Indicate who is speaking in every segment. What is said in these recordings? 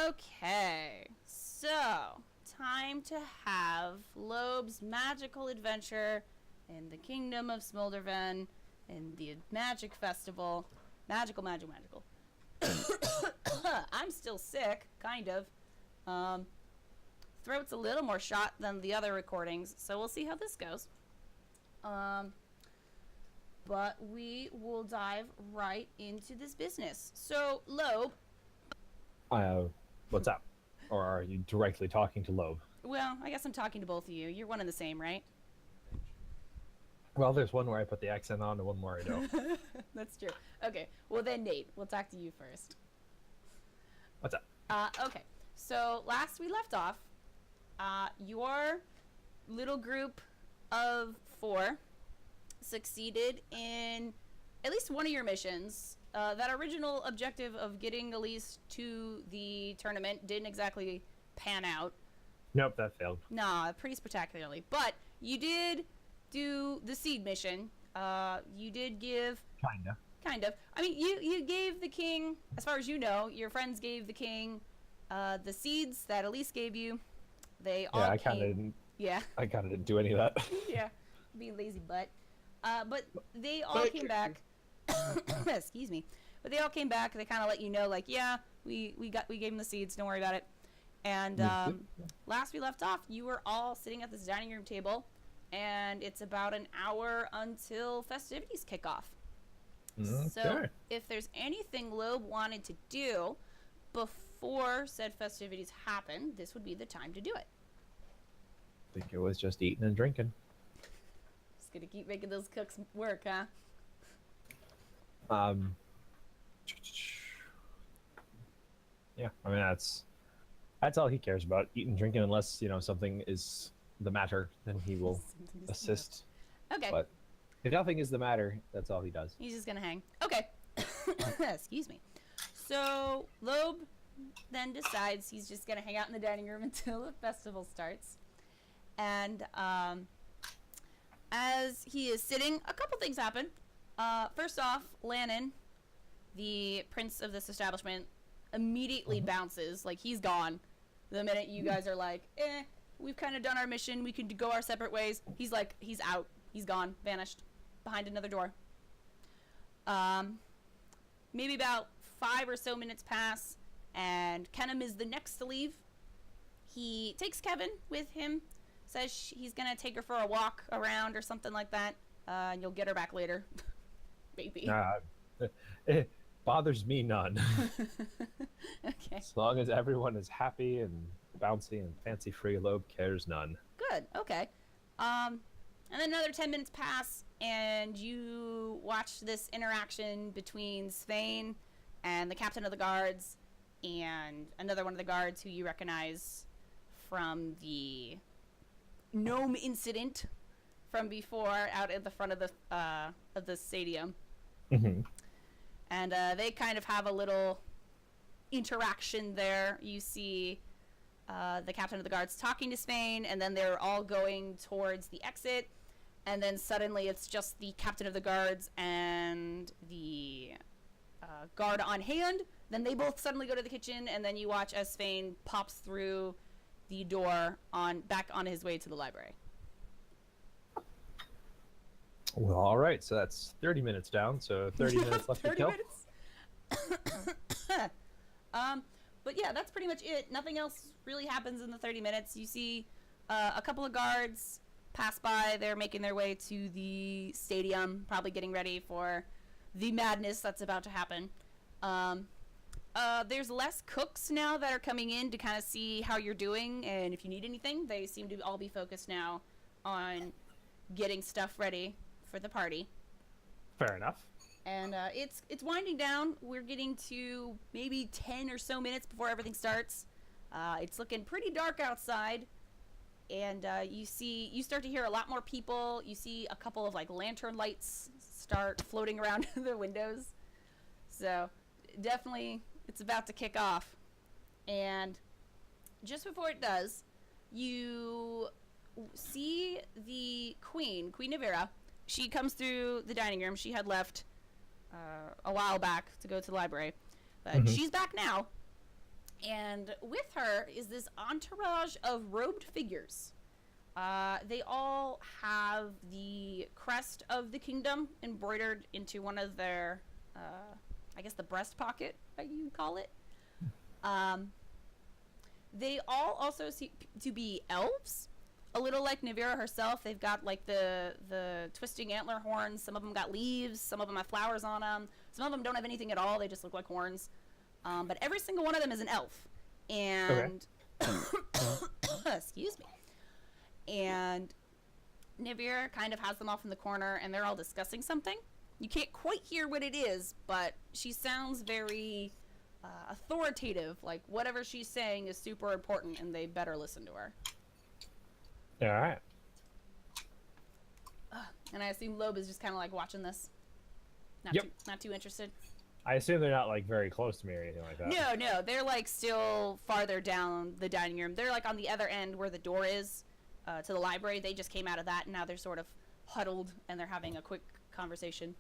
Speaker 1: Okay, so time to have Lobe's magical adventure in the kingdom of Smolderven in the Magic Festival. Magical. I'm still sick, kind of. Throat's a little more shot than the other recordings, so we'll see how this goes. But we will dive right into this business. So, Lobe.
Speaker 2: What's up? Or are you directly talking to Lobe?
Speaker 1: Well, I guess I'm talking to both of you. You're one and the same, right?
Speaker 2: Well, there's one where I put the accent on and one where I don't.
Speaker 1: That's true. Okay, well then, Nate, we'll talk to you first.
Speaker 2: What's up?
Speaker 1: Okay, so last we left off, your little group of 4 succeeded in at least one of your missions. That original objective of getting Elise to the tournament didn't exactly pan out.
Speaker 2: Nope, that failed.
Speaker 1: Nah, pretty spectacularly. But you did do the seed mission. You did give... Kind of. I mean, you gave the king, as far as you know, your friends gave the king the seeds that Elise gave you. They all
Speaker 2: I kind of didn't.
Speaker 1: Yeah.
Speaker 2: I kind of didn't do any of that.
Speaker 1: Yeah, being lazy butt. But they all came back. Excuse me. But they all came back. They kind of let you know, like, yeah, we gave them the seeds. Don't worry about it. And last we left off, you were all sitting at this dining room table, and it's about an hour until festivities kick off.
Speaker 2: Okay.
Speaker 1: So if there's anything Lobe wanted to do before said festivities happen, this would be the time to do it.
Speaker 2: I think it was just eating and drinking.
Speaker 1: Just gonna keep making those cooks work, huh?
Speaker 2: Yeah, I mean that's all he cares about, eating and drinking, unless something is the matter, then he will assist.
Speaker 1: Okay.
Speaker 2: But if nothing is the matter, that's all he does.
Speaker 1: He's just gonna hang. Okay. Excuse me. So Lobe then decides he's just gonna hang out in the dining room until the festival starts. And as he is sitting, a couple things happen. First off, Lannon, the prince of this establishment, immediately bounces, like he's gone. The minute you guys are like, we've kind of done our mission, we can go our separate ways. He's like, he's out, he's gone, vanished, behind another door. Maybe about 5 or so minutes pass, and Kennam is the next to leave. He takes Kevin with him, says he's gonna take her for a walk around or something like that, and you'll get her back later. Maybe.
Speaker 2: It bothers me none.
Speaker 1: Okay.
Speaker 2: As long as everyone is happy and bouncy and fancy free, Lobe cares none.
Speaker 1: Good. Okay. And then another 10 minutes pass, and you watch this interaction between Svein and the captain of the guards and another one of the guards who you recognize from the gnome incident from before out at the front of the stadium.
Speaker 2: Mm-hmm.
Speaker 1: And they kind of have a little interaction there. You see the captain of the guards talking to Svein, and then they're all going towards the exit, and then suddenly it's just the captain of the guards and the guard on hand. Then they both suddenly go to the kitchen, and then you watch as Svein pops through the door back on his way to the library.
Speaker 2: Well, all right, so that's 30 minutes down, so 30 minutes left to kill.
Speaker 1: 30 minutes? But yeah, that's pretty much it. Nothing else really happens in the 30 minutes. You see a couple of guards pass by. They're making their way to the stadium, probably getting ready for the madness that's about to happen. There's less cooks now that are coming in to kind of see how you're doing, and if you need anything. They seem to all be focused now on getting stuff ready for the party.
Speaker 2: Fair enough.
Speaker 1: And it's winding down. We're getting to maybe 10 or so minutes before everything starts. It's looking pretty dark outside. and you start to hear a lot more people. You see a couple of like lantern lights start floating around the windows. So definitely it's about to kick off. And just before it does, you see the Queen Navira. She comes through the dining room. She had left a while back to go to the library, but she's back now. And with her is this entourage of robed figures. They all have the crest of the kingdom embroidered into one of their, I guess the breast pocket, you call it. They all also seem to be elves, a little like Navira herself. They've got like the twisting antler horns. Some of them got leaves. Some of them have flowers on them. Some of them don't have anything at all. They just look like horns. But every single one of them is an elf. And excuse me. And Navira kind of has them off in the corner, and they're all discussing something. You can't quite hear what it is, but she sounds very authoritative. Like whatever she's saying is super important, and they better listen to her.
Speaker 2: All right.
Speaker 1: And I assume Lobe is just kind of like watching this. Not too interested.
Speaker 2: I assume they're not like very close to me or anything like that.
Speaker 1: No, they're like still farther down the dining room. They're like on the other end where the door is to the library. They just came out of that, and now they're sort of huddled, and they're having a quick conversation.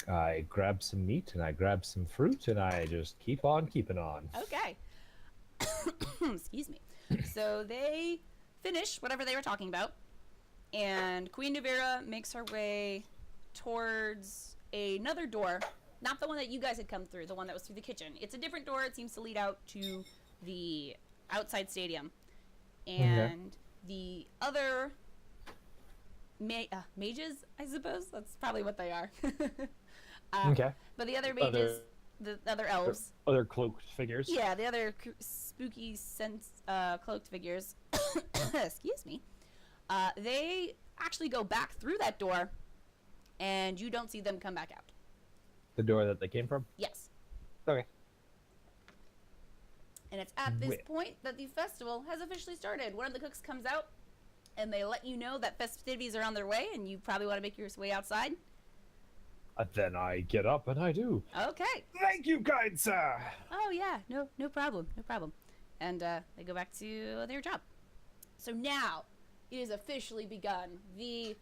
Speaker 2: I grab some meat, and I grab some fruit, and I just keep on keeping on.
Speaker 1: Okay. Excuse me. So they finish whatever they were talking about, and Queen Navira makes her way towards another door. Not the one that you guys had come through, the one that was through the kitchen. It's a different door. It seems to lead out to the outside stadium. And the other mages, I suppose? That's probably what they are.
Speaker 2: Okay.
Speaker 1: But the other mages, the other elves.
Speaker 2: Other cloaked figures.
Speaker 1: Yeah, the other spooky cloaked figures. Excuse me. They actually go back through that door, and you don't see them come back out.
Speaker 2: The door that they came from?
Speaker 1: Yes.
Speaker 2: Okay.
Speaker 1: And it's at this point that the festival has officially started. One of the cooks comes out, and they let you know that festivities are on their way, and you probably want to make your way outside.
Speaker 2: Then I get up, and I do.
Speaker 1: Okay.
Speaker 2: Thank you, kind sir.
Speaker 1: Oh, yeah. No problem. No problem. And they go back to their job. So now, it has officially begun. The...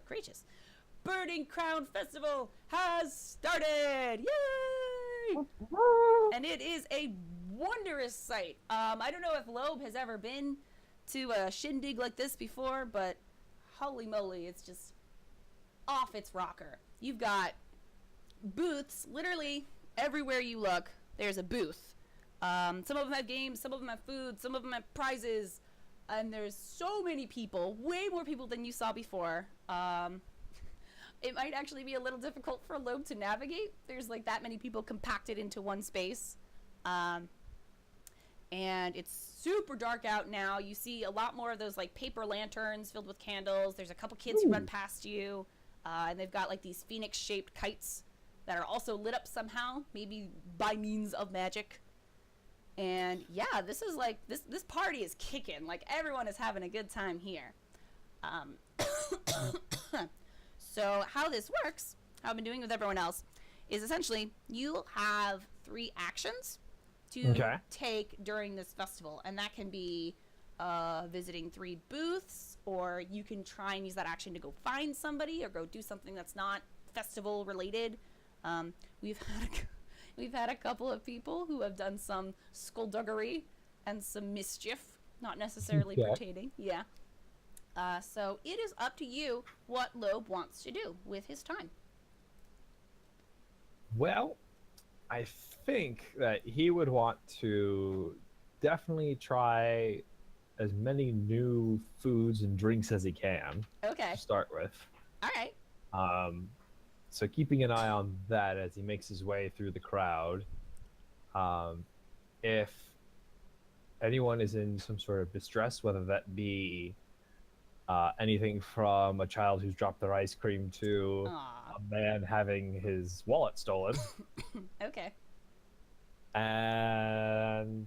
Speaker 1: Gracious. Burning Crown Festival has started! Yay! And it is a wondrous sight. I don't know if Lobe has ever been to a shindig like this before, but holy moly, it's just off its rocker. You've got booths literally everywhere you look. There's a booth. Some of them have games, some of them have food, some of them have prizes, and there's so many people, way more people than you saw before. It might actually be a little difficult for Lobe to navigate. There's like that many people compacted into one space. And it's super dark out now. You see a lot more of those like paper lanterns filled with candles. There's a couple kids who run past you. And they've got like these phoenix-shaped kites that are also lit up somehow, maybe by means of magic. And yeah, this is like, this party is kicking. Like everyone is having a good time here. So how this works, how I've been doing with everyone else, is essentially you'll have 3 actions to take during this festival. And that can be visiting 3 booths, or you can try and use that action to go find somebody or go do something that's not festival related. We've had a couple of people who have done some skullduggery and some mischief, not necessarily pertaining. Yeah. So it is up to you what Lobe wants to do with his time.
Speaker 2: Well, I think that he would want to definitely try as many new foods and drinks as he can.
Speaker 1: Okay.
Speaker 2: To start with.
Speaker 1: All right.
Speaker 2: So keeping an eye on that as he makes his way through the crowd. If anyone is in some sort of distress, whether that be anything from a child who's dropped their ice cream to a man having his wallet stolen.
Speaker 1: Okay.
Speaker 2: And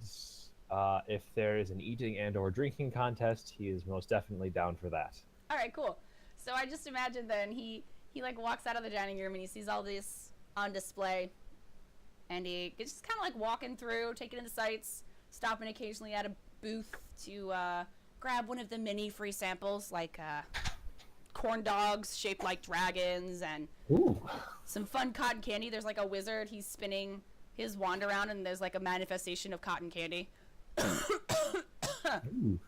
Speaker 2: If there is an eating and or drinking contest, he is most definitely down for that.
Speaker 1: All right, cool. So I just imagine then he like walks out of the dining room and he sees all this on display, and he just kind of like walking through, taking in the sights, stopping occasionally at a booth to grab one of the many free samples, like corn dogs shaped like dragons and some fun cotton candy. There's like a wizard. He's spinning his wand around, and there's like a manifestation of cotton candy.
Speaker 2: Ooh,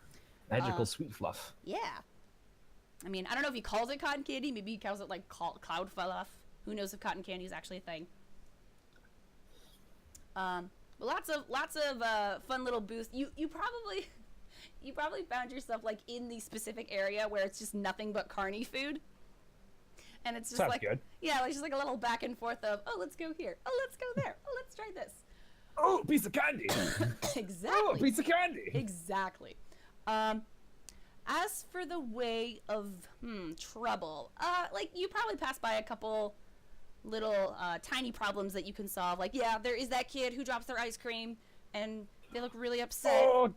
Speaker 2: magical sweet fluff.
Speaker 1: Yeah. I mean, I don't know if he calls it cotton candy. Maybe he calls it like cloud fluff. Who knows if cotton candy is actually a thing? But lots of fun little booths. You probably found yourself like in the specific area where it's just nothing but carny food, and it's just
Speaker 2: Sounds
Speaker 1: like
Speaker 2: good.
Speaker 1: Yeah, like just like a little back and forth of, oh, let's go here, oh, let's go there, oh, let's try this.
Speaker 2: Oh, piece of candy.
Speaker 1: Exactly.
Speaker 2: Oh, piece of candy.
Speaker 1: Exactly. As for the way of trouble, like you probably pass by a couple little tiny problems that you can solve. Like, yeah, there is that kid who drops their ice cream, and they look really upset.
Speaker 2: Oh,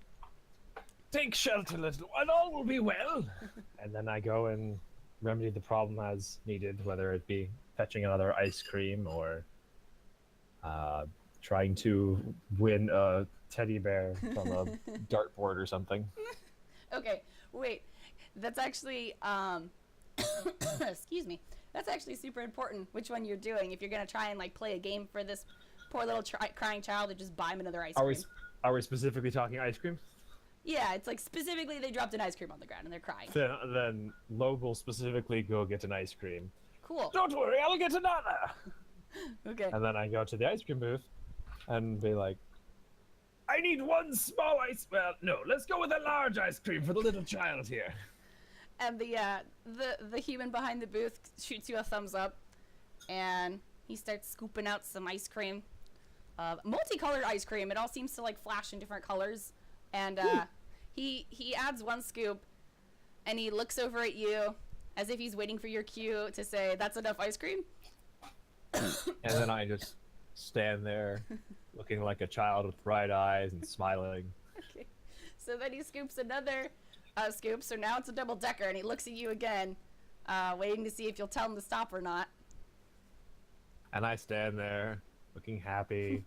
Speaker 2: take shelter, little one. All will be well. And then I go and remedy the problem as needed, whether it be fetching another ice cream or trying to win a teddy bear from a dartboard or something.
Speaker 1: Okay, wait. That's actually, excuse me. That's actually super important which one you're doing. If you're going to try and, like, play a game for this poor little crying child, or just buy him another ice cream.
Speaker 2: Are we specifically talking ice cream?
Speaker 1: Yeah, it's like specifically they dropped an ice cream on the ground and they're crying.
Speaker 2: Then Lobe will specifically go get an ice cream.
Speaker 1: Cool.
Speaker 2: Don't worry, I'll get another.
Speaker 1: Okay.
Speaker 2: And then I go to the ice cream booth and be like, I need one small ice. Well, no, let's go with a large ice cream for the little child here.
Speaker 1: And the human behind the booth shoots you a thumbs up, and he starts scooping out some ice cream, multicolored ice cream. It all seems to like flash in different colors, and he adds one scoop, and he looks over at you as if he's waiting for your cue to say, "That's enough ice cream."
Speaker 2: And then I just stand there, looking like a child with bright eyes and smiling.
Speaker 1: Okay. So then he scoops another scoop, so now it's a double decker, and he looks at you again, waiting to see if you'll tell him to stop or not.
Speaker 2: And I stand there, looking happy.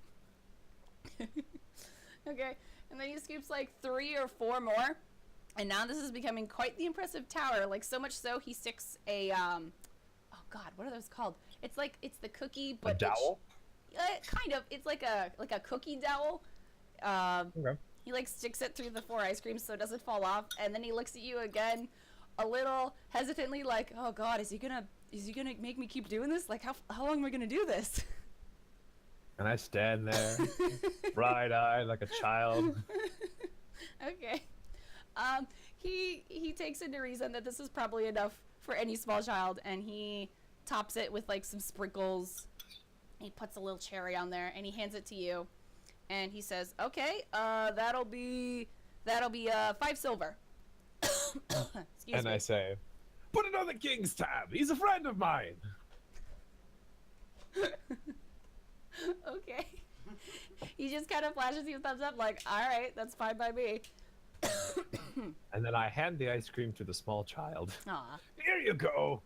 Speaker 1: Okay, and then he scoops like 3 or 4 more, and now this is becoming quite the impressive tower, like so much so he sticks a, oh god, what are those called? It's like, it's the cookie, but...
Speaker 2: A dowel?
Speaker 1: Kind of, it's like a cookie dowel.
Speaker 2: Okay.
Speaker 1: He like sticks it through the 4 ice creams so it doesn't fall off, and then he looks at you again, a little hesitantly, like, "Oh God, is he gonna make me keep doing this? Like, how long am I gonna do this?"
Speaker 2: And I stand there, bright-eyed like a child.
Speaker 1: Okay. He takes into reason that this is probably enough for any small child, and he tops it with like some sprinkles. He puts a little cherry on there, and he hands it to you. And he says, "Okay, that'll be 5 silver." Excuse
Speaker 2: And
Speaker 1: me.
Speaker 2: I say, "Put it on the king's tab. He's a friend of mine."
Speaker 1: Okay. He just kind of flashes you a thumbs up, like, "All right, that's fine by me."
Speaker 2: And then I hand the ice cream to the small child.
Speaker 1: Aw.
Speaker 2: Here you go.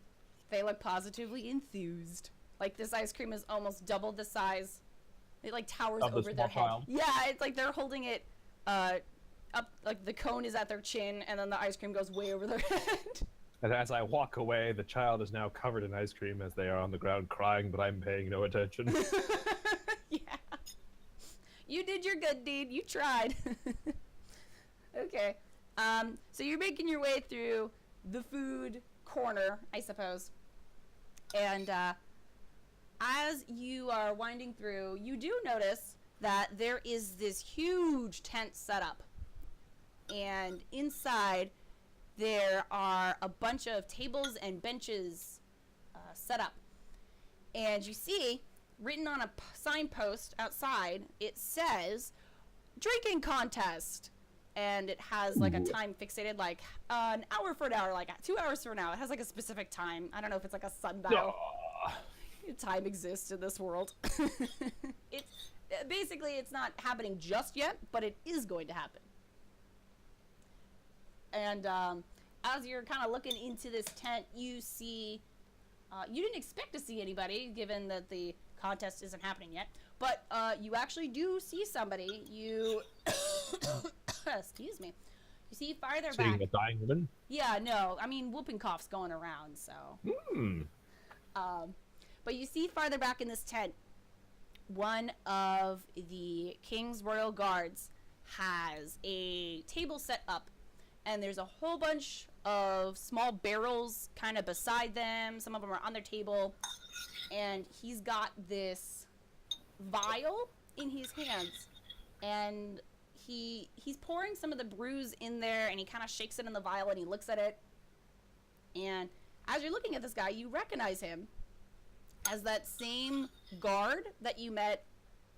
Speaker 1: They look positively enthused. Like, this ice cream is almost double the size. It like towers
Speaker 2: Of the
Speaker 1: over their
Speaker 2: small
Speaker 1: head.
Speaker 2: child?
Speaker 1: Yeah, it's like they're holding it up, like the cone is at their chin, and then the ice cream goes way over their head.
Speaker 2: And as I walk away, the child is now covered in ice cream as they are on the ground crying, but I'm paying no attention.
Speaker 1: Yeah. You did your good deed. You tried. Okay. So you're making your way through the food corner, I suppose. And as you are winding through, you do notice that there is this huge tent set up. And inside, there are a bunch of tables and benches set up. And you see, written on a signpost outside, it says, "Drinking contest." And it has like a time fixated, like an hour for an hour, like 2 hours for an hour. It has like a specific time. I don't know if it's like a sundial.
Speaker 2: Aw.
Speaker 1: Time exists in this world. It's basically, it's not happening just yet, but it is going to happen. And as you're kind of looking into this tent, you see, you didn't expect to see anybody, given that the contest isn't happening yet, but you actually do see somebody. You, excuse me, you see farther
Speaker 2: Seeing
Speaker 1: back.
Speaker 2: a dying woman?
Speaker 1: Yeah, no, I mean, whooping cough's going around, so. But you see farther back in this tent, one of the King's Royal Guards has a table set up, and there's a whole bunch of small barrels kind of beside them. Some of them are on their table, and he's got this vial in his hands, and he's pouring some of the brews in there, and he kind of shakes it in the vial, and he looks at it. And as you're looking at this guy, you recognize him as that same guard that you met,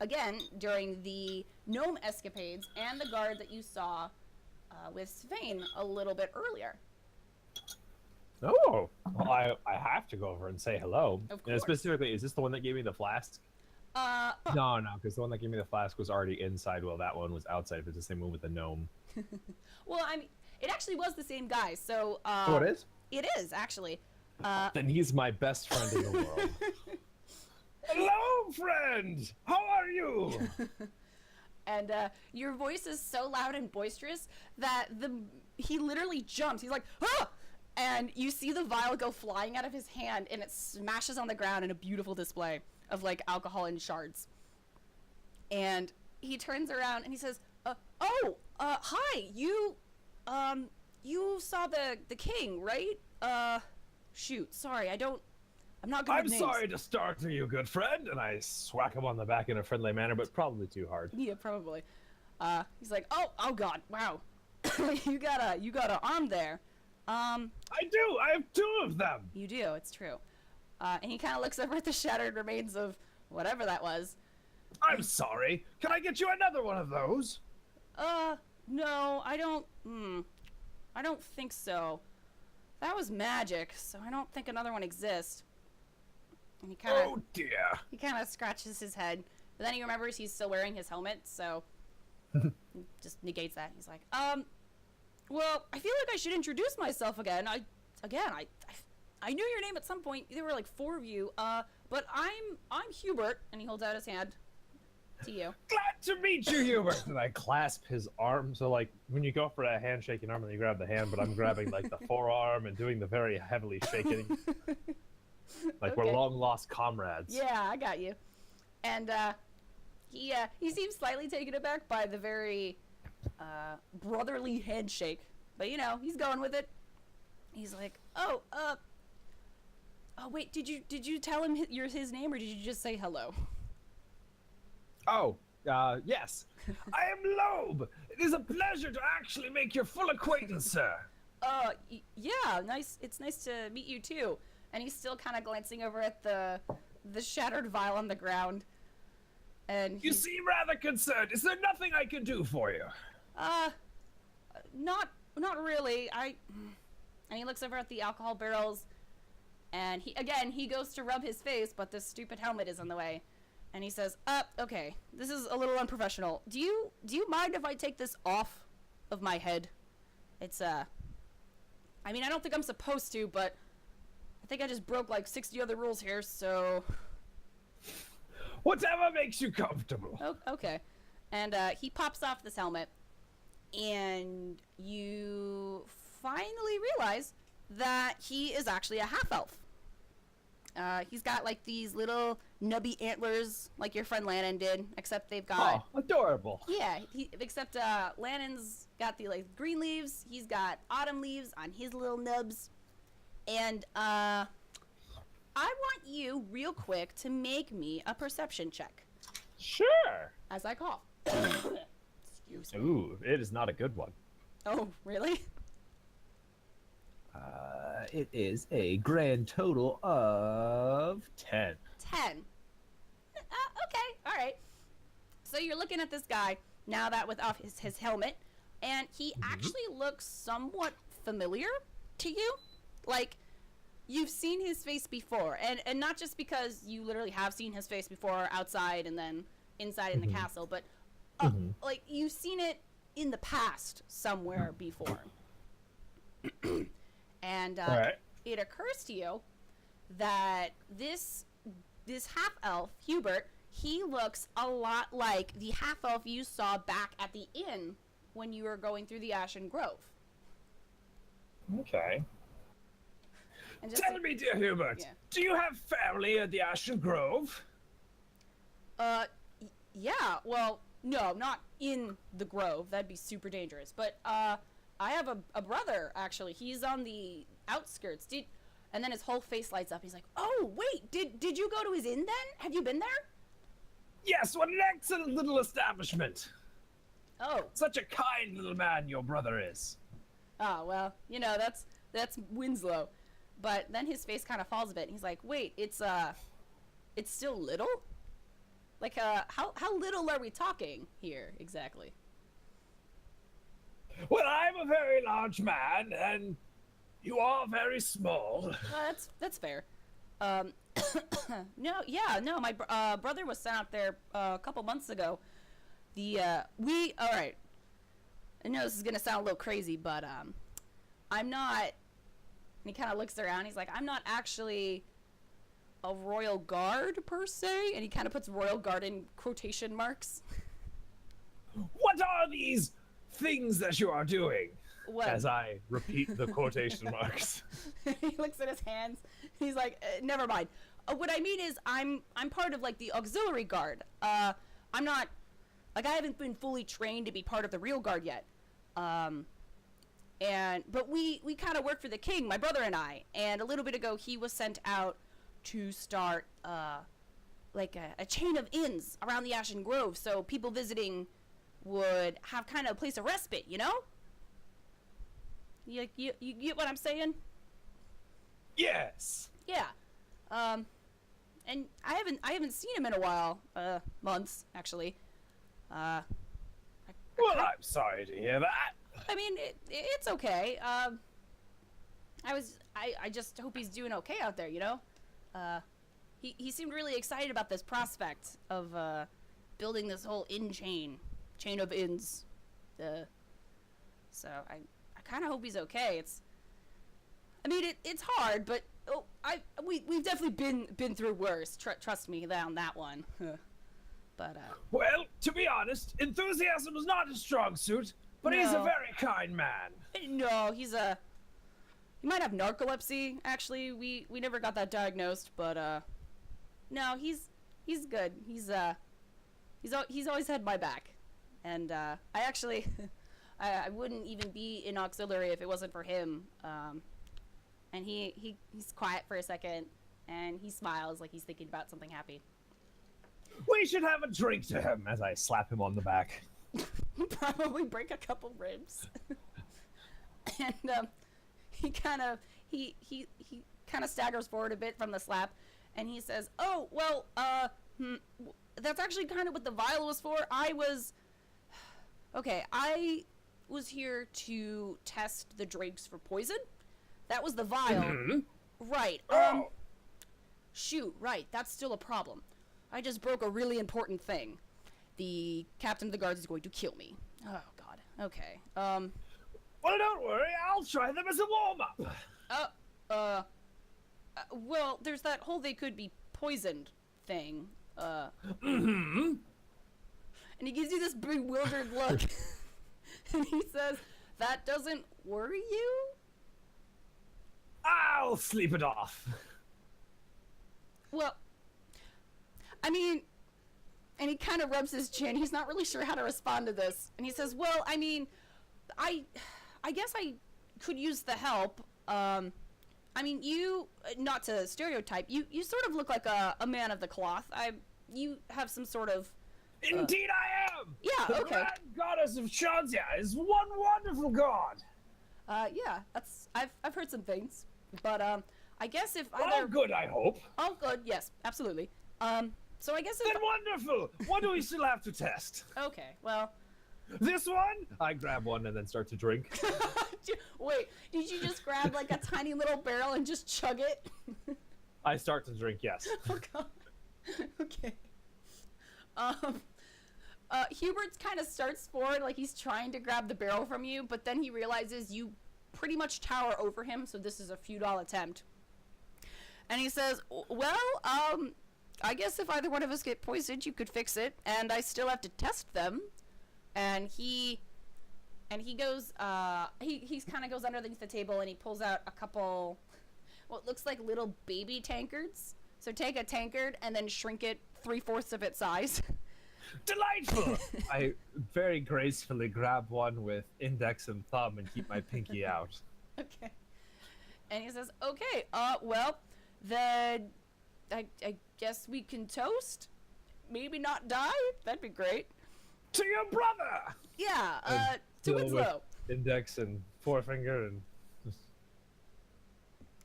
Speaker 1: again, during the gnome escapades, and the guard that you saw with Svein a little bit earlier.
Speaker 2: Oh, well, I have to go over and say hello.
Speaker 1: Of course.
Speaker 2: And specifically, is this the one that gave me the flask? No, because the one that gave me the flask was already inside, while that one was outside. If it's the same one with the gnome.
Speaker 1: Well, I mean, it actually was the same guy, so...
Speaker 2: Oh, it is?
Speaker 1: It is, actually.
Speaker 2: Then he's my best friend in the world. Hello, friend! How are you?
Speaker 1: And your voice is so loud and boisterous that he literally jumps. He's like, ah! And you see the vial go flying out of his hand, and it smashes on the ground in a beautiful display of, like, alcohol and shards. And he turns around and he says, hi, you saw the king, right? Shoot, sorry, I'm not good with names.
Speaker 2: I'm sorry to startle you, good friend. And I swack him on the back in a friendly manner, but probably too hard.
Speaker 1: Yeah, probably. He's like, oh god, wow. you got a arm there.
Speaker 2: I do, I have 2 of them.
Speaker 1: You do, it's true. And he kind of looks over at the shattered remains of whatever that was.
Speaker 2: I'm sorry. Can I get you another one of those?
Speaker 1: No, I don't think so. That was magic, so I don't think another one exists. And he kind of...
Speaker 2: Oh, dear.
Speaker 1: He kind of scratches his head. But then he remembers he's still wearing his helmet, so... he just negates that. He's like, well, I feel like I should introduce myself again. I knew your name at some point. There were like 4 of you. But I'm Hubert. And he holds out his hand to you.
Speaker 2: Glad to meet you, Hubert. And I clasp his arm. So, like, when you go for a handshake, you normally grab the hand, but I'm grabbing, like, the forearm and doing the very heavily shaking. Like,
Speaker 1: Okay.
Speaker 2: we're long-lost comrades.
Speaker 1: Yeah, I got you. And, he seems slightly taken aback by the very, brotherly handshake. But, you know, he's going with it. He's like, oh, wait, did you tell him his name, or did you just say hello?
Speaker 2: Oh, yes. I am Lobe. It is a pleasure to actually make your full acquaintance, sir.
Speaker 1: Yeah, nice. It's nice to meet you too. And he's still kind of glancing over at the shattered vial on the ground. And
Speaker 2: You seem rather concerned. Is there nothing I can do for you?
Speaker 1: Not really. And he looks over at the alcohol barrels, and he goes to rub his face, but this stupid helmet is in the way. And he says, okay, this is a little unprofessional. Do you mind if I take this off of my head? It's, I mean, I don't think I'm supposed to, but I think I just broke like 60 other rules here, so...
Speaker 2: Whatever makes you comfortable.
Speaker 1: Oh, okay. And, he pops off this helmet, and you finally realize that he is actually a half-elf. He's got, like, these little nubby antlers, like your friend Lannon did, except they've got...
Speaker 2: Oh, adorable.
Speaker 1: Yeah, except Lannon's got the, like, green leaves. He's got autumn leaves on his little nubs. And, I want you, real quick, to make me a perception check.
Speaker 2: Sure.
Speaker 1: As I cough. Excuse me.
Speaker 2: Ooh, it is not a good one.
Speaker 1: Oh, really?
Speaker 2: It is a grand total of 10.
Speaker 1: 10. Okay, alright. So you're looking at this guy, now that with off his helmet, and he actually looks somewhat familiar to you. Like, you've seen his face before, and not just because you literally have seen his face before outside and then inside in the castle, but like you've seen it in the past somewhere before. And it occurs to you that this half-elf, Hubert, he looks a lot like the half-elf you saw back at the inn when you were going through the Ashen Grove.
Speaker 2: Okay.
Speaker 3: And tell me, dear Hubert, do you have family at the Ashen Grove?
Speaker 1: Yeah, well, no, not in the Grove. That'd be super dangerous. But, I have a brother, actually. He's on the outskirts. And then his whole face lights up. He's like, oh, wait, did you go to his inn then? Have you been there?
Speaker 3: Yes, what an excellent little establishment.
Speaker 1: Oh.
Speaker 3: Such a kind little man your brother is.
Speaker 1: Oh, well, that's Winslow. But then his face kind of falls a bit. And he's like, wait, it's still little? Like, how little are we talking here, exactly?
Speaker 3: Well, I'm a very large man, and you are very small.
Speaker 1: That's fair. No, my brother was sent out there a couple months ago. All right. I know this is gonna sound a little crazy, but I'm not. And he kind of looks around. He's like, I'm not actually a royal guard per se, and he kind of puts royal guard in quotation marks.
Speaker 3: What are these things that you are doing?
Speaker 1: What?
Speaker 2: As I repeat the quotation marks.
Speaker 1: He looks at his hands. He's like, never mind. What I mean is, I'm part of like the auxiliary guard. I'm not, like, I haven't been fully trained to be part of the real guard yet. But we kind of work for the king, my brother and I. And a little bit ago, he was sent out to start like a chain of inns around the Ashen Grove, so people visiting would have kind of a place of respite, you know? You get what I'm saying?
Speaker 3: Yes.
Speaker 1: Yeah. And I haven't seen him in a while. Months actually.
Speaker 3: Well, I'm sorry to hear that.
Speaker 1: I mean, it's okay. I just hope he's doing okay out there, you know? He seemed really excited about this prospect of building this whole chain of inns. So I kind of hope he's okay. It's hard, but we've definitely been through worse. Trust me on that one. But
Speaker 3: well, to be honest, enthusiasm is not his strong suit, but he's a very kind man.
Speaker 1: No, he might have narcolepsy. Actually, we never got that diagnosed, but no, he's good. He's always had my back, and I actually I wouldn't even be in auxiliary if it wasn't for him. And he's quiet for a second, and he smiles like he's thinking about something happy.
Speaker 3: We should have a drink to him.
Speaker 2: As I slap him on the back.
Speaker 1: Probably break a couple ribs. And he kind of staggers forward a bit from the slap, and he says, "Oh, well, that's actually kind of what the vial was for. I was here to test the drinks for poison. That was the vial."
Speaker 3: Mm-hmm.
Speaker 1: Right. Shoot, right. That's still a problem. I just broke a really important thing. The captain of the guards is going to kill me. Oh, God. Okay.
Speaker 3: Well, don't worry. I'll try them as a warm-up.
Speaker 1: Well, there's that whole they could be poisoned thing.
Speaker 3: Mm-hmm.
Speaker 1: And he gives you this bewildered look. And he says, that doesn't worry you?
Speaker 3: I'll sleep it off.
Speaker 1: Well, I mean, and he kind of rubs his chin. He's not really sure how to respond to this. And he says, well, I mean, I guess I could use the help. I mean, you, not to stereotype, you sort of look like a man of the cloth. You have some sort of...
Speaker 3: Indeed I am!
Speaker 1: Yeah,
Speaker 3: the
Speaker 1: okay.
Speaker 3: Grand Goddess of Shanzia is one wonderful god.
Speaker 1: Yeah, I've heard some things. But, I guess if
Speaker 3: All good, I hope.
Speaker 1: All good, yes, absolutely. So I guess if...
Speaker 3: Then wonderful! What do we still have to test?
Speaker 1: Okay, well...
Speaker 3: This one?
Speaker 2: I grab one and then start to drink.
Speaker 1: Wait, did you just grab like a tiny little barrel and just chug it?
Speaker 2: I start to drink, yes.
Speaker 1: Oh, God. Okay. Hubert kind of starts forward, like he's trying to grab the barrel from you, but then he realizes you pretty much tower over him, so this is a futile attempt. And he says, well, I guess if either one of us get poisoned, you could fix it, and I still have to test them. And he goes, he kind of goes underneath the table, and he pulls out a couple, what looks like little baby tankards. So take a tankard and then shrink it 3/4 of its size.
Speaker 3: Delightful!
Speaker 2: I very gracefully grab one with index and thumb and keep my pinky out.
Speaker 1: Okay. And he says, okay, well, then I guess we can toast? Maybe not die? That'd be great.
Speaker 3: To your brother!
Speaker 1: Yeah, to
Speaker 2: Still
Speaker 1: Winslow.
Speaker 2: with index and forefinger and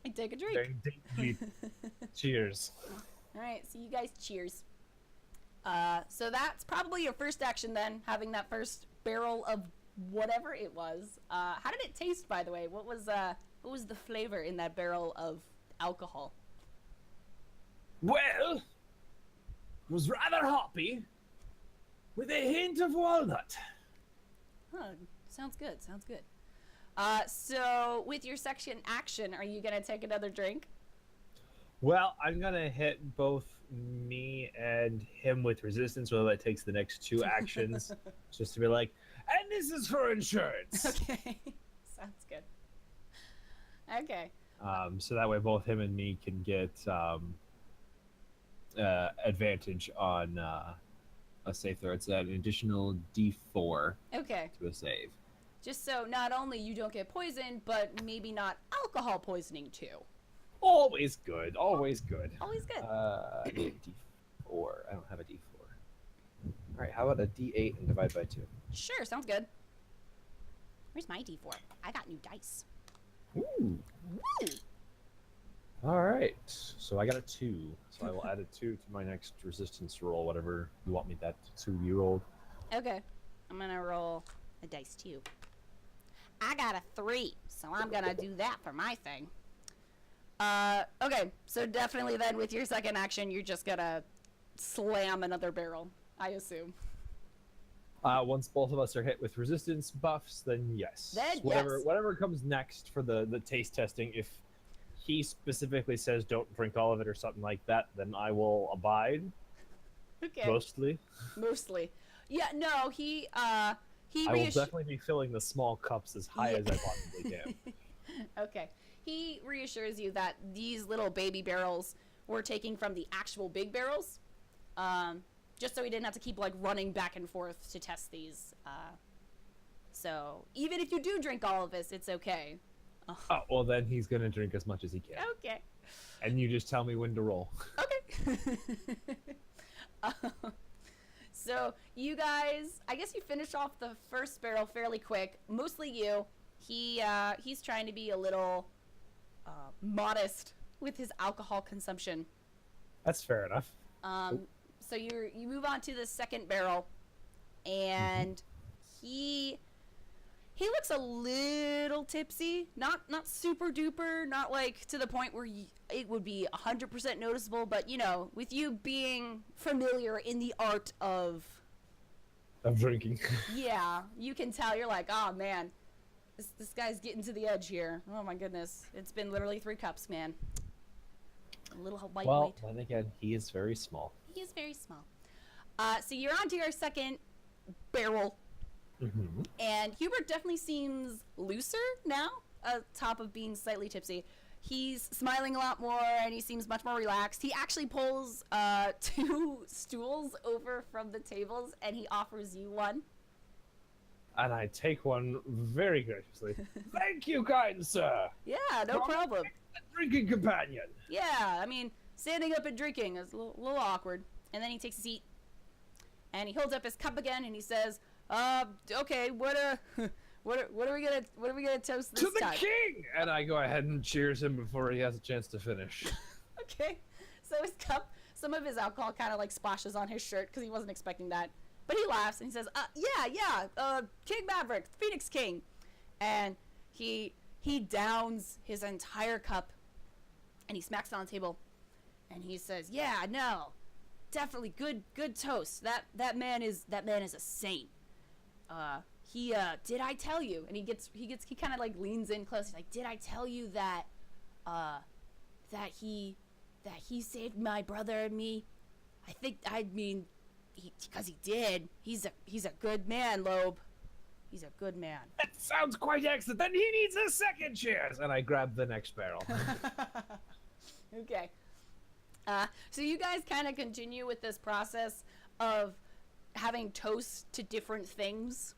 Speaker 1: I take a drink.
Speaker 2: very daintily cheers.
Speaker 1: Alright, so you guys cheers. So that's probably your first action then, having that first barrel of whatever it was. How did it taste, by the way? What was the flavor in that barrel of alcohol?
Speaker 3: Well, it was rather hoppy, with a hint of walnut.
Speaker 1: Huh, sounds good, sounds good. So with your section action, are you gonna take another drink?
Speaker 2: Well, I'm gonna hit both me and him with resistance, whether that takes the next 2 actions, just to be like,
Speaker 3: And this is for insurance.
Speaker 1: Okay, sounds good. Okay.
Speaker 2: so that way both him and me can get advantage on a save throw. It's an additional D4
Speaker 1: Okay.
Speaker 2: to a save.
Speaker 1: Just so not only you don't get poisoned, but maybe not alcohol poisoning too.
Speaker 2: Always good. Always good.
Speaker 1: Always good.
Speaker 2: I need a D4. I don't have a D4. All right. How about a D8 and divide by 2?
Speaker 1: Sure, sounds good. Where's my D4? I got new dice.
Speaker 2: Ooh.
Speaker 1: Woo!
Speaker 2: All right. So I got a 2. So I will add a 2 to my next resistance roll, whatever you want me that to be rolled.
Speaker 1: Okay. I'm gonna roll a dice too. I got a 3, so I'm gonna do that for my thing. Okay, so definitely then with your second action, you're just gonna slam another barrel, I assume.
Speaker 2: Once both of us are hit with resistance buffs, then yes.
Speaker 1: Then
Speaker 2: whatever
Speaker 1: yes.
Speaker 2: whatever comes next for the taste testing, if he specifically says don't drink all of it or something like that, then I will abide.
Speaker 1: Okay.
Speaker 2: Mostly.
Speaker 1: Mostly. Yeah, no, he
Speaker 2: I will definitely be filling the small cups as high as I possibly can.
Speaker 1: Okay. He reassures you that these little baby barrels were taking from the actual big barrels, just so he didn't have to keep like running back and forth to test these. So even if you do drink all of this, it's okay.
Speaker 2: Oh, well then he's gonna drink as much as he can.
Speaker 1: Okay.
Speaker 2: And you just tell me when to roll.
Speaker 1: Okay. So you guys, I guess you finish off the first barrel fairly quick. Mostly you. He's trying to be a little modest with his alcohol consumption.
Speaker 2: That's fair enough.
Speaker 1: So you move on to the second barrel, and he looks a little tipsy. Not super duper. Not like to the point where it would be 100% noticeable. But you know, with you being familiar in the art of
Speaker 2: drinking.
Speaker 1: yeah, you can tell. You're like, oh man, this guy's getting to the edge here. Oh my goodness, it's been literally 3 cups, man. A little lightweight.
Speaker 2: Well, then again, he is very small.
Speaker 1: He is very small. So you're on to your second barrel.
Speaker 2: Mm-hmm.
Speaker 1: And Hubert definitely seems looser now, top of being slightly tipsy. He's smiling a lot more, and he seems much more relaxed. He actually pulls 2 stools over from the tables, and he offers you one.
Speaker 2: And I take one very graciously.
Speaker 3: Thank you, kind sir.
Speaker 1: Yeah, no problem.
Speaker 3: Drinking companion.
Speaker 1: Yeah, I mean, standing up and drinking is a little awkward. And then he takes a seat, and he holds up his cup again, and he says, okay, what are we gonna toast this
Speaker 3: To the
Speaker 1: time?
Speaker 3: king!
Speaker 2: And I go ahead and cheers him before he has a chance to finish.
Speaker 1: Okay, so his cup, some of his alcohol kind of like splashes on his shirt because he wasn't expecting that. But he laughs and he says, yeah, King Maverick, Phoenix King. And he downs his entire cup, and he smacks it on the table, and he says, yeah, no, definitely good toast. That man is a saint. Did I tell you? And he kind of like leans in close. He's like, did I tell you that he saved my brother and me? Because he did. He's a good man, Lobe. He's a good man.
Speaker 3: That sounds quite excellent. Then he needs a second cheers.
Speaker 2: And I grab the next barrel.
Speaker 1: Okay. So you guys kind of continue with this process of having toast to different things.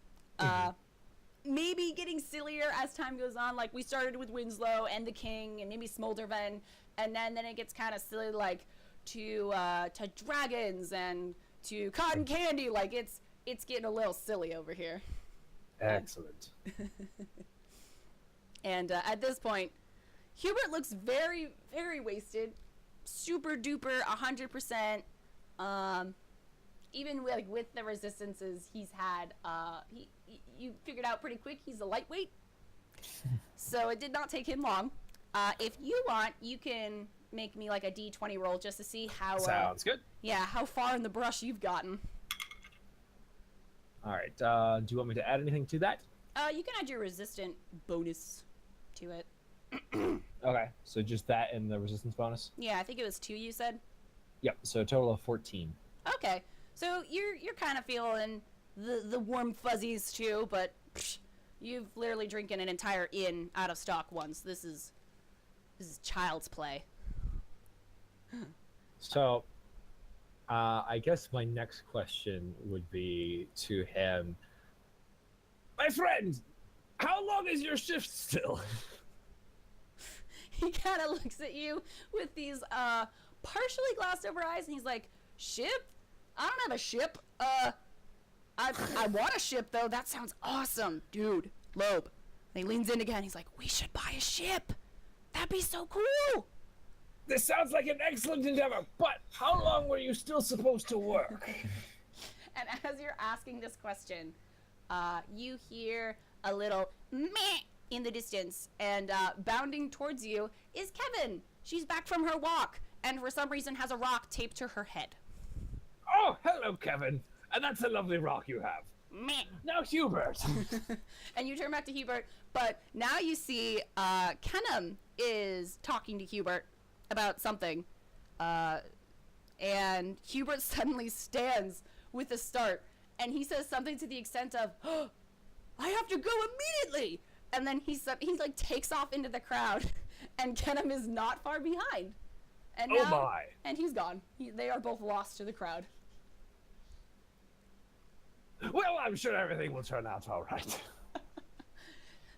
Speaker 1: Maybe getting sillier as time goes on. Like we started with Winslow and the King and maybe Smolderven, and then it gets kind of silly, like to dragons and to cotton candy. Like it's getting a little silly over here.
Speaker 2: Excellent.
Speaker 1: And at this point, Hubert looks very, very wasted. Super duper 100%. Even with the resistances he's had, you figured out pretty quick he's a lightweight. So it did not take him long. If you want, you can make me like a D20 roll just to see how.
Speaker 2: Sounds good.
Speaker 1: Yeah, how far in the brush you've gotten.
Speaker 2: All right. Do you want me to add anything to that?
Speaker 1: You can add your resistant bonus to it.
Speaker 2: Okay. So just that and the resistance bonus.
Speaker 1: Yeah, I think it was 2. You said.
Speaker 2: Yep. So a total of 14.
Speaker 1: Okay. So you're kind of feeling the warm fuzzies too, but you've literally drinking an entire inn out of stock once. This is child's play.
Speaker 2: So, I guess my next question would be to him.
Speaker 3: My friend, how long is your shift still?
Speaker 1: He kind of looks at you with these partially glassed over eyes, and he's like, "Ship? I don't have a ship. I want a ship though. That sounds awesome, dude. Lobe." And he leans in again. He's like, "We should buy a ship. That'd be so cool."
Speaker 3: This sounds like an excellent endeavor, but how long were you still supposed to work?
Speaker 1: And as you're asking this question, you hear a little meh in the distance, and bounding towards you is Kevin. She's back from her walk, and for some reason has a rock taped to her head.
Speaker 3: Oh, hello, Kevin. And that's a lovely rock you have.
Speaker 1: Meh.
Speaker 3: Now, Hubert.
Speaker 1: And you turn back to Hubert, but now you see Kennam is talking to Hubert about something, and Hubert suddenly stands with a start, and he says something to the extent of, "Oh, I have to go immediately!" And then he like takes off into the crowd, and Kennam is not far behind. And
Speaker 3: Oh
Speaker 1: now,
Speaker 3: my.
Speaker 1: And he's gone. They are both lost to the crowd.
Speaker 3: Well, I'm sure everything will turn out all right.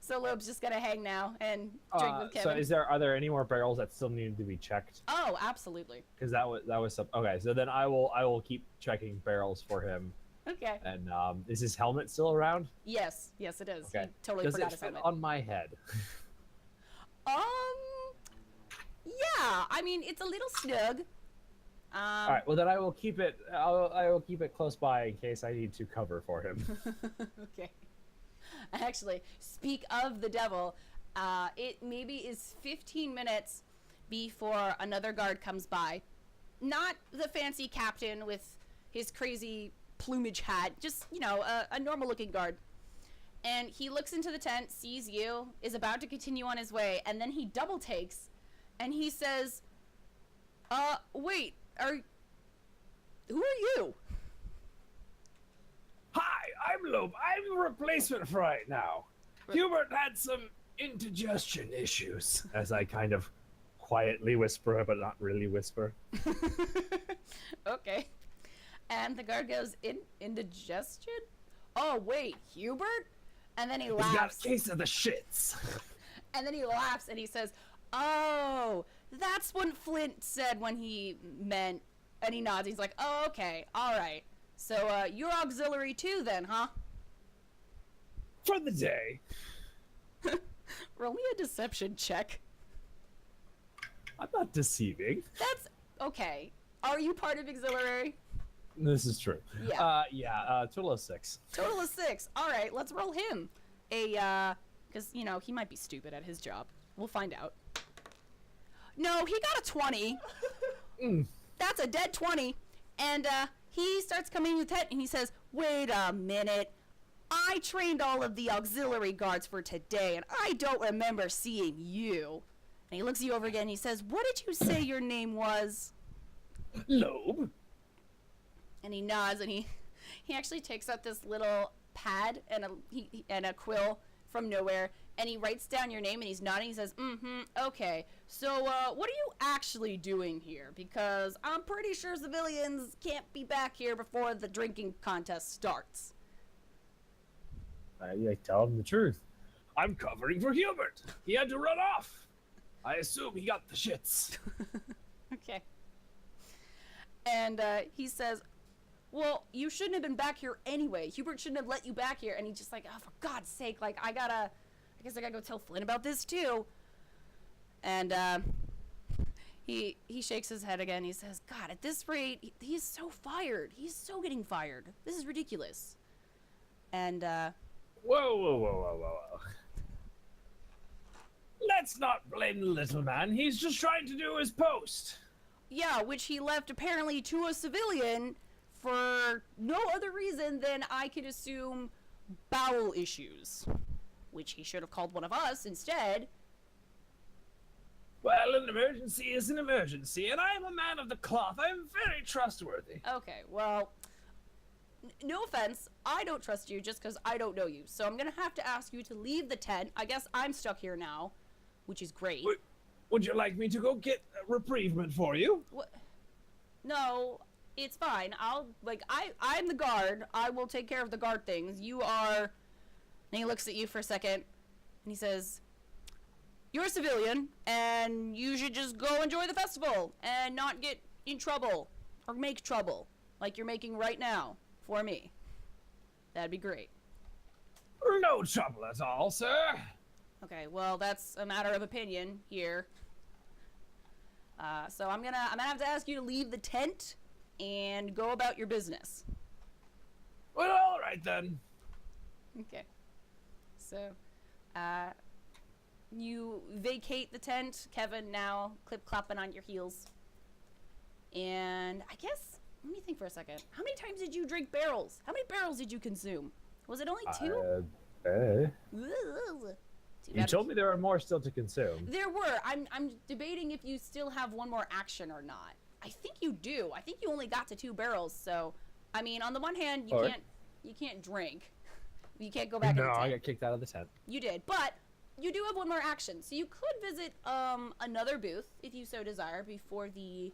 Speaker 2: So
Speaker 1: Lobe's just gonna hang now and drink with Kevin.
Speaker 2: So are there any more barrels that still need to be checked?
Speaker 1: Oh, absolutely.
Speaker 2: Because that was some. Okay, so then I will keep checking barrels for him.
Speaker 1: Okay.
Speaker 2: And is his helmet still around?
Speaker 1: Yes, it is.
Speaker 2: Okay.
Speaker 1: He totally
Speaker 2: Does
Speaker 1: forgot
Speaker 2: it
Speaker 1: his
Speaker 2: fit
Speaker 1: helmet.
Speaker 2: on my head?
Speaker 1: Yeah. I mean, it's a little snug.
Speaker 2: All right. Well, then I will keep it. I will keep it close by in case I need to cover for him.
Speaker 1: Okay. Actually, speak of the devil, it maybe is 15 minutes before another guard comes by. Not the fancy captain with his crazy plumage hat, just, a normal looking guard. And he looks into the tent, sees you, is about to continue on his way, and then he double takes, and he says, wait, who are you?
Speaker 3: Hi, I'm Lobe. I'm a replacement for right now. Hubert had some indigestion issues.
Speaker 2: As I kind of quietly whisper, but not really whisper.
Speaker 1: Okay. And the guard goes, indigestion? Oh, wait, Hubert? And then he laughs.
Speaker 3: He got a case of the shits.
Speaker 1: And then he laughs and he says, oh, that's what Flint said when he meant. And he nods. He's like, oh, okay, all right. So, you're auxiliary too then, huh?
Speaker 3: For the day.
Speaker 1: Roll me a deception check.
Speaker 2: I'm not deceiving.
Speaker 1: That's okay. Are you part of auxiliary?
Speaker 2: This is true.
Speaker 1: Yeah.
Speaker 2: Total of 6.
Speaker 1: Total of 6. All right, let's roll him. Because, he might be stupid at his job. We'll find out. No, he got a 20. That's a dead 20. And he starts coming to the tent and he says, "Wait a minute. I trained all of the auxiliary guards for today, and I don't remember seeing you." And he looks you over again and he says, "What did you say your name was?"
Speaker 3: Lobe.
Speaker 1: And he nods and he actually takes out this little pad and a quill from nowhere, and he writes down your name and he's nodding. He says, "Okay. So what are you actually doing here? Because I'm pretty sure civilians can't be back here before the drinking contest starts."
Speaker 2: I tell him the truth.
Speaker 3: I'm covering for Hubert. He had to run off. I assume he got the shits.
Speaker 1: Okay. And he says, "Well, you shouldn't have been back here anyway. Hubert shouldn't have let you back here." And he's just like, "Oh, for God's sake, like, I guess I gotta go tell Flynn about this too." And he shakes his head again. He says, "God, at this rate, he's so fired. He's so getting fired. This is ridiculous." And
Speaker 3: Whoa. Let's not blame the little man. He's just trying to do his post.
Speaker 1: yeah, which he left apparently to a civilian for no other reason than, I could assume, bowel issues, which he should have called one of us instead.
Speaker 3: Well, an emergency is an emergency, and I am a man of the cloth. I am very trustworthy.
Speaker 1: Okay, well, no offense, I don't trust you just because I don't know you, so I'm gonna have to ask you to leave the tent. I guess I'm stuck here now, which is great.
Speaker 3: Would you like me to go get a reprievement for you?
Speaker 1: What? No, it's fine. I'm the guard. I will take care of the guard things. You are... And he looks at you for a second, and he says, "You're a civilian, and you should just go enjoy the festival and not get in trouble or make trouble like you're making right now for me. That'd be great."
Speaker 3: No trouble at all, sir.
Speaker 1: Okay, well, that's a matter of opinion here. So I'm gonna have to ask you to leave the tent and go about your business.
Speaker 3: Well, all right then.
Speaker 1: Okay. So, you vacate the tent, Kevin, now clip-clopping on your heels. And I guess, let me think for a second. How many times did you drink barrels? How many barrels did you consume? Was it only 2?
Speaker 2: You told me there are more still to consume.
Speaker 1: There were. I'm debating if you still have one more action or not. I think you do. I think you only got to 2 barrels, so I mean, on the one hand, you can't drink. You can't go back in the tent.
Speaker 2: No, I got kicked out of the tent.
Speaker 1: You did, but you do have one more action. So you could visit another booth if you so desire before the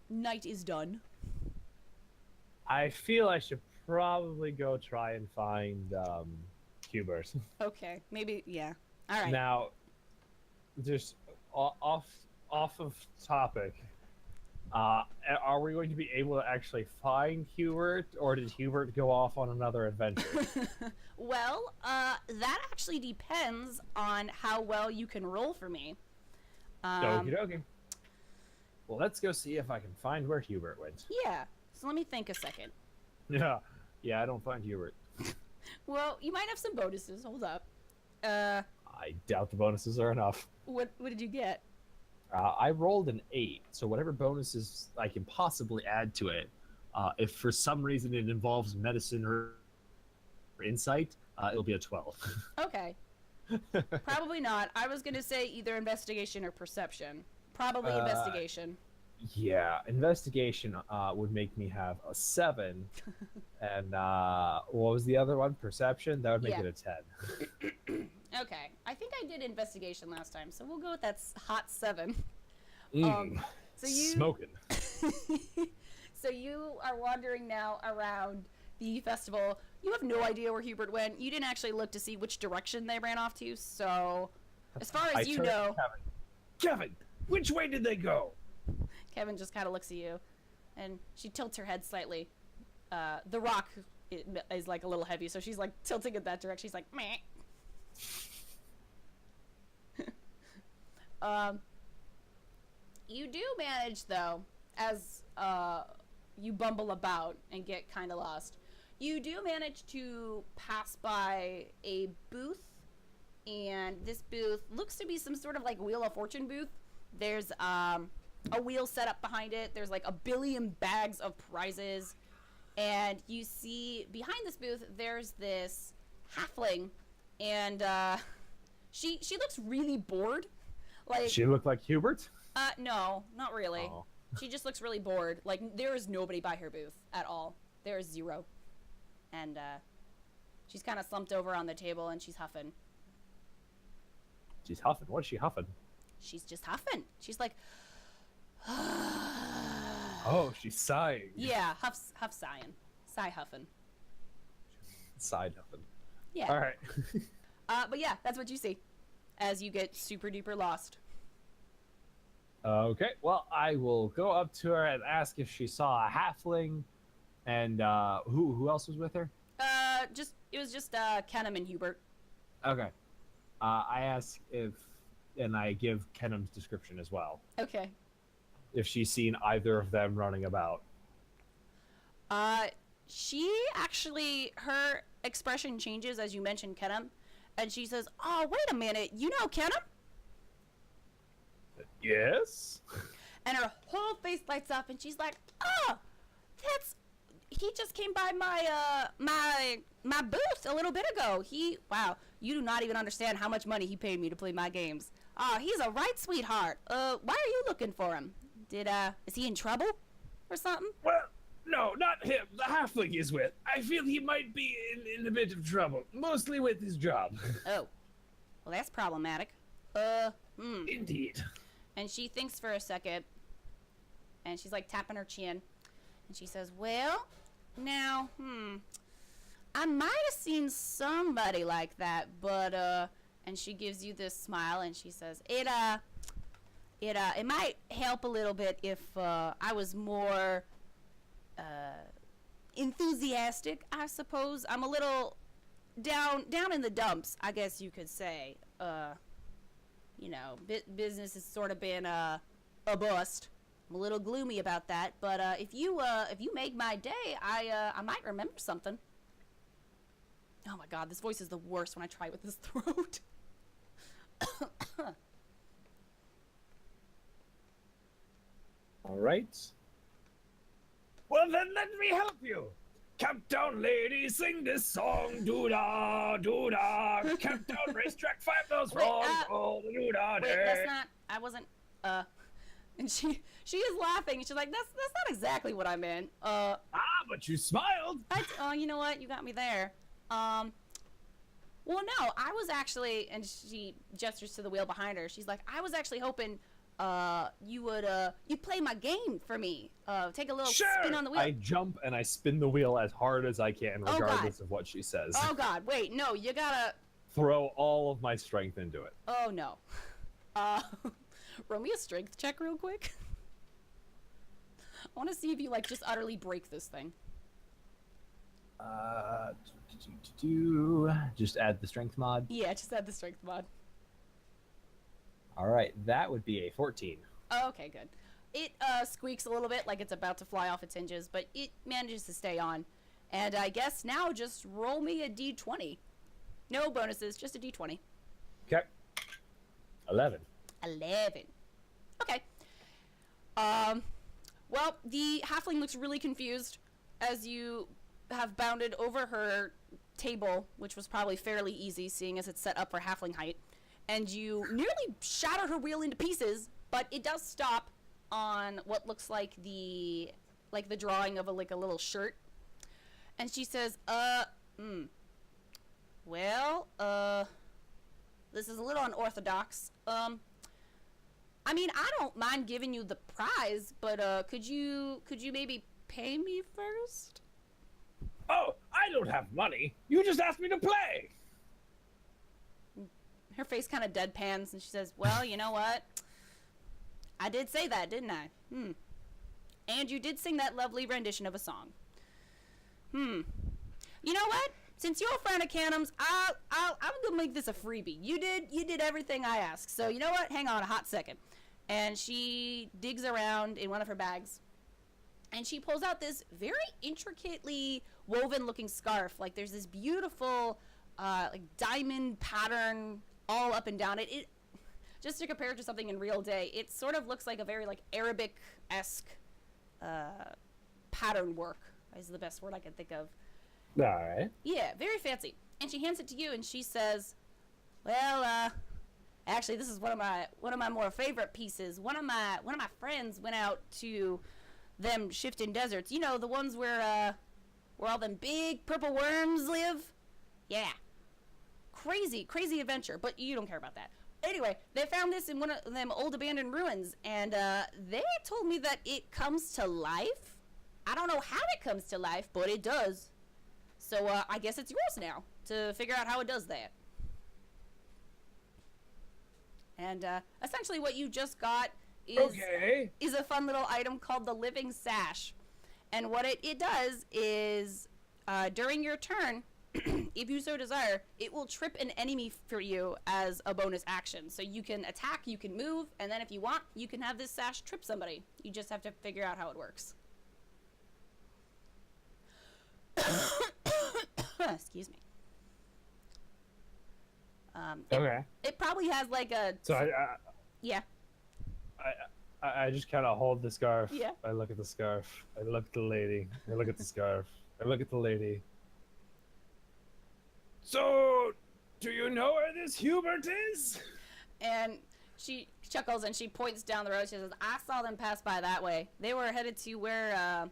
Speaker 1: night is done.
Speaker 2: I feel I should probably go try and find Hubert.
Speaker 1: Okay, maybe, yeah. All right.
Speaker 2: Now, just off of topic, are we going to be able to actually find Hubert, or did Hubert go off on another adventure?
Speaker 1: Well, that actually depends on how well you can roll for me.
Speaker 2: Okie dokie. Well, let's go see if I can find where Hubert went.
Speaker 1: Yeah, so let me think a second.
Speaker 2: Yeah, I don't find Hubert.
Speaker 1: Well, you might have some bonuses. Hold up.
Speaker 2: I doubt the bonuses are enough.
Speaker 1: What did you get?
Speaker 2: I rolled an 8, so whatever bonuses I can possibly add to it, if for some reason it involves medicine or insight, it'll be a 12.
Speaker 1: Okay. Probably not. I was going to say either investigation or perception. Probably investigation.
Speaker 2: Yeah, investigation would make me have a 7, and what was the other one? Perception? That would make it a 10.
Speaker 1: Okay, I think I did investigation last time, so we'll go with that hot 7.
Speaker 2: Smoking.
Speaker 1: So you are wandering now around the festival. You have no idea where Hubert went. You didn't actually look to see which direction they ran off to, so as far as you know...
Speaker 3: Kevin, which way did they go?
Speaker 1: Kevin just kind of looks at you, and she tilts her head slightly. The rock is like a little heavy, so she's like tilting it that direction. She's like, meh. You do manage, though, as you bumble about and get kind of lost, you do manage to pass by a booth, and this booth looks to be some sort of like Wheel of Fortune booth. There's a wheel set up behind it. There's like a billion bags of prizes. And you see behind this booth, there's this halfling. And she looks really bored. Like,
Speaker 2: She looked like Hubert?
Speaker 1: no, not really.
Speaker 2: Oh.
Speaker 1: She just looks really bored. Like, there is nobody by her booth at all. There is zero. And she's kind of slumped over on the table and she's huffing.
Speaker 2: She's huffing. What is she huffing?
Speaker 1: She's just huffing. She's like,
Speaker 2: Oh, she's sighing.
Speaker 1: yeah, huff sighing. Sigh huffing.
Speaker 2: Side huffing.
Speaker 1: Yeah.
Speaker 2: All right.
Speaker 1: But yeah, that's what you see as you get super duper lost.
Speaker 2: Okay, well, I will go up to her and ask if she saw a halfling, and who else was with her?
Speaker 1: It was just Kennam and Hubert.
Speaker 2: Okay. I ask if, and I give Kennam's description as well,
Speaker 1: Okay.
Speaker 2: if she's seen either of them running about.
Speaker 1: She actually, her expression changes as you mention Kennam, and she says, "Oh, wait a minute, you know Kennam?"
Speaker 2: Yes?
Speaker 1: And her whole face lights up, and she's like, "Oh, he just came by my booth a little bit ago. Wow, you do not even understand how much money he paid me to play my games. He's a right sweetheart. Why are you looking for him? Is he in trouble or something?"
Speaker 3: Well, no, not him. The halfling he's with. I feel he might be in a bit of trouble, mostly with his job.
Speaker 1: Oh, well, that's problematic.
Speaker 3: Indeed.
Speaker 1: And she thinks for a second, and she's like tapping her chin, and she says, "Well, now, I might have seen somebody like that, but and she gives you this smile, and she says, it might help a little bit if I was more enthusiastic, I suppose. I'm a little down in the dumps, I guess you could say. You know, business has sort of been a bust. I'm a little gloomy about that, but if you make my day, I might remember something." Oh my god, this voice is the worst when I try with this throat.
Speaker 2: All right.
Speaker 3: Well, then let me help you. Countdown lady, sing this song. Doo-da, doo-da. Countdown racetrack, 5 bells
Speaker 1: Wait,
Speaker 3: wrong. Oh, doo-da
Speaker 1: Wait,
Speaker 3: day.
Speaker 1: that's not. I wasn't. And she is laughing. She's like, that's not exactly what I meant.
Speaker 3: But you smiled.
Speaker 1: Oh, you know what? You got me there. Well, no, I was actually, and she gestures to the wheel behind her. She's like, I was actually hoping, you'd play my game for me. Take a little spin on the wheel.
Speaker 2: I jump and I spin the wheel as hard as I can,
Speaker 1: Oh,
Speaker 2: regardless of what she says.
Speaker 1: Oh God, wait, no, you gotta.
Speaker 2: Throw all of my strength into it.
Speaker 1: Oh no. Roll me a strength check real quick. I want to see if you like just utterly break this thing.
Speaker 2: Just add the strength mod.
Speaker 1: Yeah, just add the strength mod.
Speaker 2: All right, that would be a 14.
Speaker 1: Oh, okay, good. It squeaks a little bit like it's about to fly off its hinges, but it manages to stay on. And I guess now just roll me a d20. No bonuses, just a d20.
Speaker 2: Okay. 11.
Speaker 1: 11. Okay. Well, the halfling looks really confused as you have bounded over her table, which was probably fairly easy, seeing as it's set up for halfling height, and you nearly shatter her wheel into pieces, but it does stop on what looks like the drawing of a little shirt. And she says, well, this is a little unorthodox. I mean, I don't mind giving you the prize, but could you maybe pay me first?
Speaker 3: Oh, I don't have money. You just asked me to play.
Speaker 1: Her face kind of deadpans, and she says, well, you know what? I did say that, didn't I? And you did sing that lovely rendition of a song. You know what? Since you're a friend of Kennam's, I'm gonna make this a freebie. You did everything I asked. So you know what? Hang on a hot second. And she digs around in one of her bags, and she pulls out this very intricately woven-looking scarf. Like there's this beautiful, like diamond pattern all up and down it. just to compare it to something in real day, it sort of looks like a very like Arabic-esque pattern work is the best word I can think of.
Speaker 2: All right.
Speaker 1: Yeah, very fancy. And she hands it to you, and she says, "Well, actually, this is one of my more favorite pieces. One of my friends went out to them shifting deserts. You know, the ones where all them big purple worms live. Yeah, crazy adventure. But you don't care about that. Anyway, they found this in one of them old abandoned ruins, and they told me that it comes to life. I don't know how it comes to life, but it does. So I guess it's yours now to figure out how it does that." And essentially what you just got is a fun little item called the Living Sash. And what it does is during your turn, if you so desire, it will trip an enemy for you as a bonus action. So you can attack, you can move, and then if you want, you can have this sash trip somebody. You just have to figure out how it works. Excuse me.
Speaker 2: Okay.
Speaker 1: It probably has like a...
Speaker 2: So
Speaker 1: yeah.
Speaker 2: I just kind of hold the scarf.
Speaker 1: Yeah.
Speaker 2: I look at the scarf. I look at the lady. I look at the scarf. I look at the lady.
Speaker 3: So, do you know where this Hubert is?
Speaker 1: And she chuckles and she points down the road. She says, "I saw them pass by that way. They were headed to where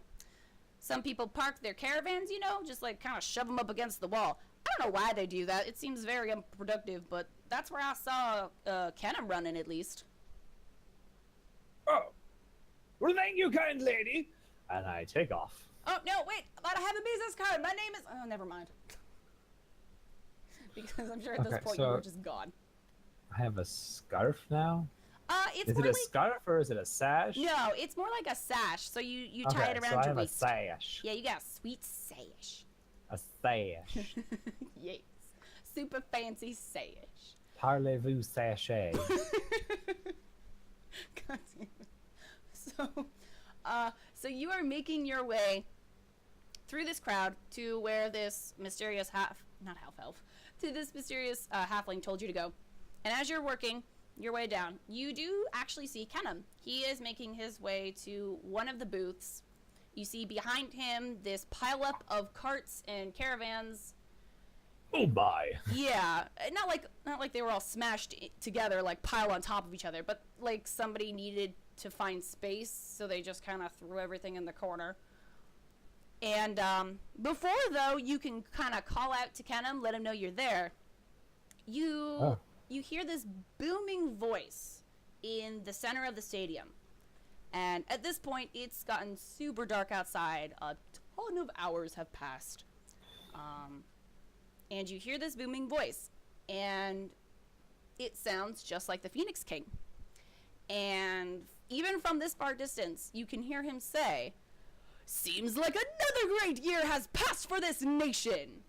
Speaker 1: some people park their caravans, you know, just like kind of shove them up against the wall. I don't know why they do that. It seems very unproductive, but that's where I saw Kennam running, at least."
Speaker 3: Oh. Well, thank you, kind lady.
Speaker 2: And I take off.
Speaker 1: Oh, no, wait. But I have a business card. My name is... Oh, never mind. Because I'm sure at this
Speaker 2: Okay,
Speaker 1: point
Speaker 2: so-
Speaker 1: you were just gone.
Speaker 2: I have a scarf now?
Speaker 1: It's
Speaker 2: Is
Speaker 1: more
Speaker 2: it a
Speaker 1: like...
Speaker 2: scarf or is it a sash?
Speaker 1: No, it's more like a sash. So you tie it
Speaker 2: Okay,
Speaker 1: around
Speaker 2: so I
Speaker 1: your
Speaker 2: have
Speaker 1: waist.
Speaker 2: a sash.
Speaker 1: Yeah, you got a sweet sash.
Speaker 2: A sash.
Speaker 1: Yes. Super fancy sash.
Speaker 2: Parlez-vous sachet.
Speaker 1: God damn it. So you are making your way through this crowd to where this mysterious halfling told you to go. And as you're working your way down, you do actually see Kennam. He is making his way to one of the booths. You see behind him this pileup of carts and caravans.
Speaker 2: Oh my.
Speaker 1: Yeah, not like they were all smashed together, like piled on top of each other, but like somebody needed to find space, so they just kind of threw everything in the corner. And before, though, you can kind of call out to Kennam, let him know you're there. You hear this booming voice in the center of the stadium. And at this point, it's gotten super dark outside. A ton of hours have passed. And you hear this booming voice. And it sounds just like the Phoenix King. And even from this far distance, you can hear him say, "Seems like another great year has passed for this nation."